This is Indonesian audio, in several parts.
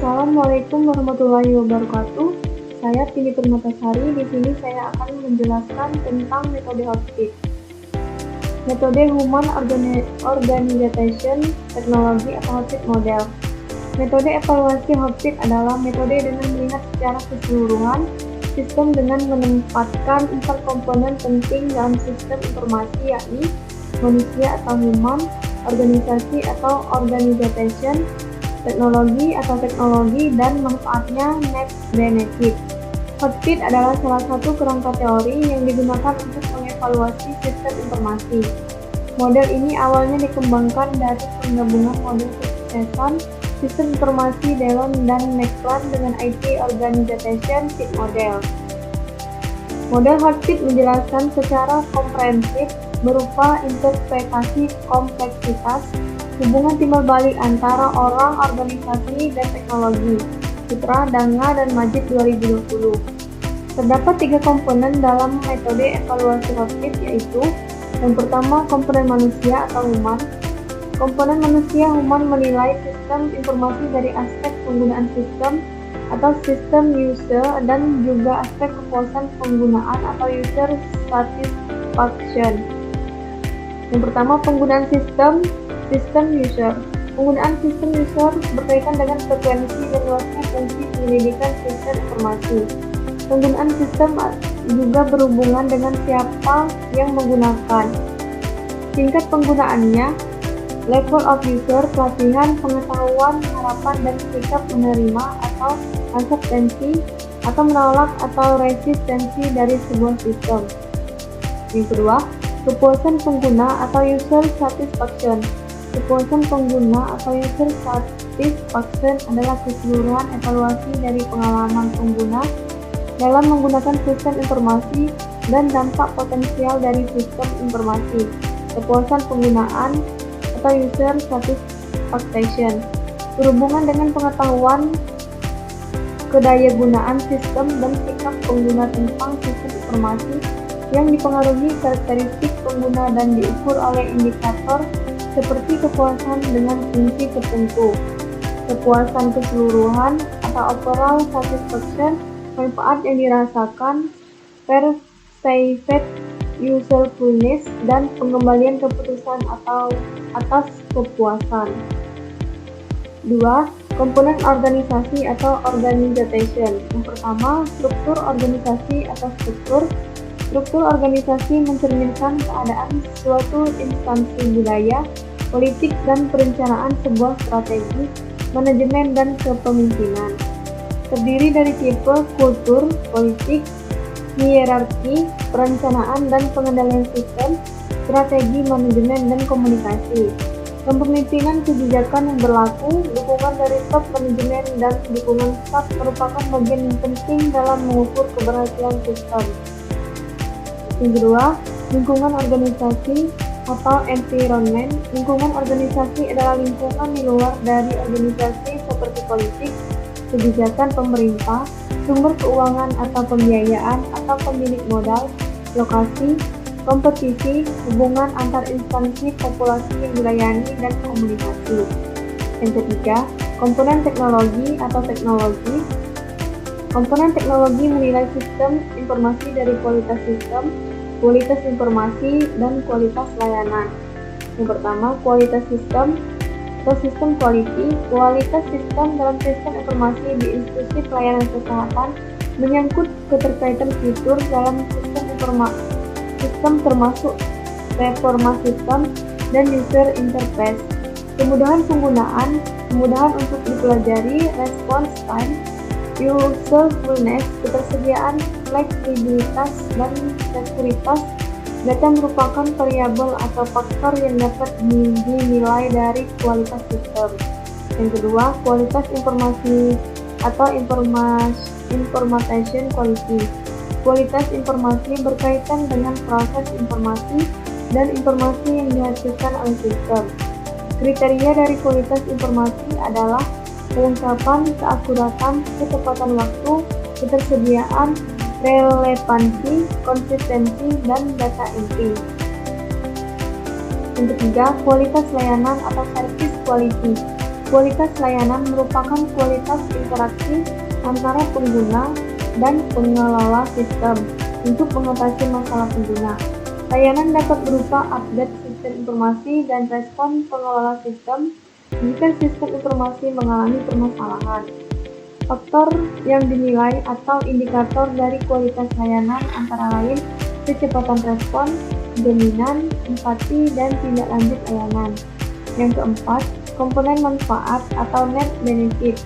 Assalamualaikum warahmatullahi wabarakatuh. Saya Tini Permatasari. Di sini saya akan menjelaskan tentang metode HOTFIT. Metode Human Organization Technology atau HOTFIT model. Metode evaluasi HOTFIT adalah metode dengan melihat secara keseluruhan sistem dengan menempatkan 4 komponen penting dalam sistem informasi, yakni manusia atau human, organisasi atau organization, teknologi atau teknologi, dan manfaatnya net benefit. HOTFIT adalah salah satu kerangka teori yang digunakan untuk mengevaluasi sistem informasi. Model ini awalnya dikembangkan dari penggabungan model kesuksesan sistem informasi Delon dan McClure dengan IT Organization Fit Model. Model HOTFIT menjelaskan secara komprehensif berupa interpretasi kompleksitas, hubungan timbal balik antara orang, organisasi, dan teknologi. Putra, Danga, dan Majid 2020. Terdapat 3 komponen dalam metode evaluasi HOTFIT, yaitu yang pertama, komponen manusia atau human. Komponen manusia human menilai sistem informasi dari aspek penggunaan sistem atau system user dan juga aspek kepuasan penggunaan atau user satisfaction. Yang pertama, penggunaan sistem user. Penggunaan sistem user berkaitan dengan frekuensi dan luasnya fungsi penyelidikan sistem informasi. Penggunaan sistem juga berhubungan dengan siapa yang menggunakan. Tingkat penggunaannya, level of user, pelatihan, pengetahuan, harapan, dan sikap menerima atau akseptansi atau menolak atau resistensi dari sebuah sistem. Yang kedua, kepuasan pengguna atau user satisfaction. Kepuasan pengguna atau user satisfaction adalah keseluruhan evaluasi dari pengalaman pengguna dalam menggunakan sistem informasi dan dampak potensial dari sistem informasi. Kepuasan penggunaan atau user satisfaction berhubungan dengan pengetahuan, kedayagunaan sistem, dan sikap pengguna tentang sistem informasi yang dipengaruhi karakteristik pengguna dan diukur oleh indikator seperti kepuasan dengan fungsi tertentu. Kepuasan keseluruhan atau overall satisfaction, manfaat yang dirasakan, perceived usefulness, dan pengembalian keputusan atau atas kepuasan. 2. Komponen organisasi atau organization. Yang pertama, struktur organisasi atau struktur. Struktur organisasi mencerminkan keadaan suatu instansi budaya, politik, dan perencanaan sebuah strategi, manajemen, dan kepemimpinan. Terdiri dari tipe, kultur, politik, hierarki, perencanaan, dan pengendalian sistem, strategi, manajemen, dan komunikasi. Kepemimpinan kebijakan yang berlaku, dukungan dari top manajemen, dan dukungan staf merupakan bagian yang penting dalam mengukur keberhasilan sistem. Yang kedua, lingkungan organisasi atau environment. Lingkungan organisasi adalah lingkungan di luar dari organisasi seperti politik, kebijakan pemerintah, sumber keuangan atau pembiayaan atau pemilik modal, lokasi, kompetisi, hubungan antar instansi, populasi yang dilayani, dan komunikasi. Yang ketiga, komponen teknologi atau teknologi. Komponen teknologi menilai sistem informasi dari kualitas sistem, kualitas informasi, dan kualitas layanan. Yang pertama, kualitas sistem atau sistem quality. Kualitas sistem dalam sistem informasi di institusi pelayanan kesehatan menyangkut keterkaitan fitur dalam sistem termasuk performa sistem dan user interface, kemudahan penggunaan, kemudahan untuk dipelajari, response time, usefulness, ketersediaan, fleksibilitas, dan sekuritas. Data merupakan variabel atau faktor yang dapat dinilai dari kualitas sistem. Yang kedua, kualitas informasi atau information quality. Kualitas informasi berkaitan dengan proses informasi dan informasi yang dihasilkan oleh sistem. Kriteria dari kualitas informasi adalah kelengkapan, keakuratan, ketepatan waktu, ketersediaan, relevansi, konsistensi, dan data entry. Yang ketiga, kualitas layanan atau service quality. Kualitas layanan merupakan kualitas interaksi antara pengguna dan pengelola sistem untuk mengatasi masalah pengguna. Layanan dapat berupa update sistem informasi dan respon pengelola sistem jika sistem informasi mengalami permasalahan. Faktor yang dinilai atau indikator dari kualitas layanan antara lain kecepatan respon, jaminan, empati, dan tindak lanjut layanan. Yang keempat, komponen manfaat atau net benefit.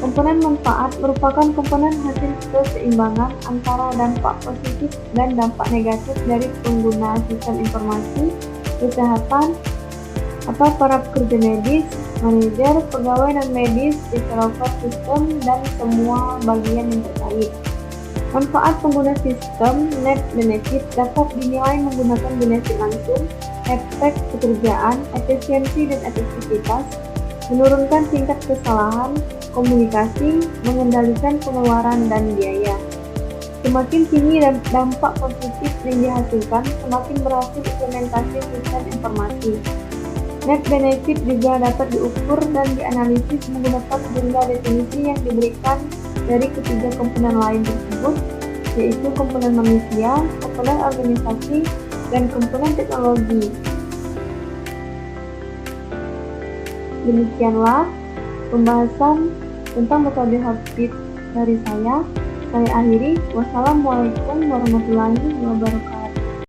Komponen manfaat merupakan komponen hasil keseimbangan antara dampak positif dan dampak negatif dari pengguna sistem informasi, kesehatan, atau para pekerja medis, manajer, pegawai dan medis, developer sistem, dan semua bagian yang terkait. Manfaat pengguna sistem net benefit dapat dinilai menggunakan benefit langsung, efek pekerjaan, efisiensi dan efektivitas, menurunkan tingkat kesalahan, komunikasi, mengendalikan pengeluaran dan biaya. Semakin tinggi dampak positif yang dihasilkan, semakin berhasil implementasi sistem informasi. Net benefit juga dapat diukur dan dianalisis menggunakan jumlah definisi yang diberikan dari ketiga komponen lain tersebut, yaitu komponen manusia, komponen organisasi, dan komponen teknologi. Demikianlah pembahasan tentang metode HealthFit dari saya. Saya akhiri. Wassalamualaikum warahmatullahi wabarakatuh.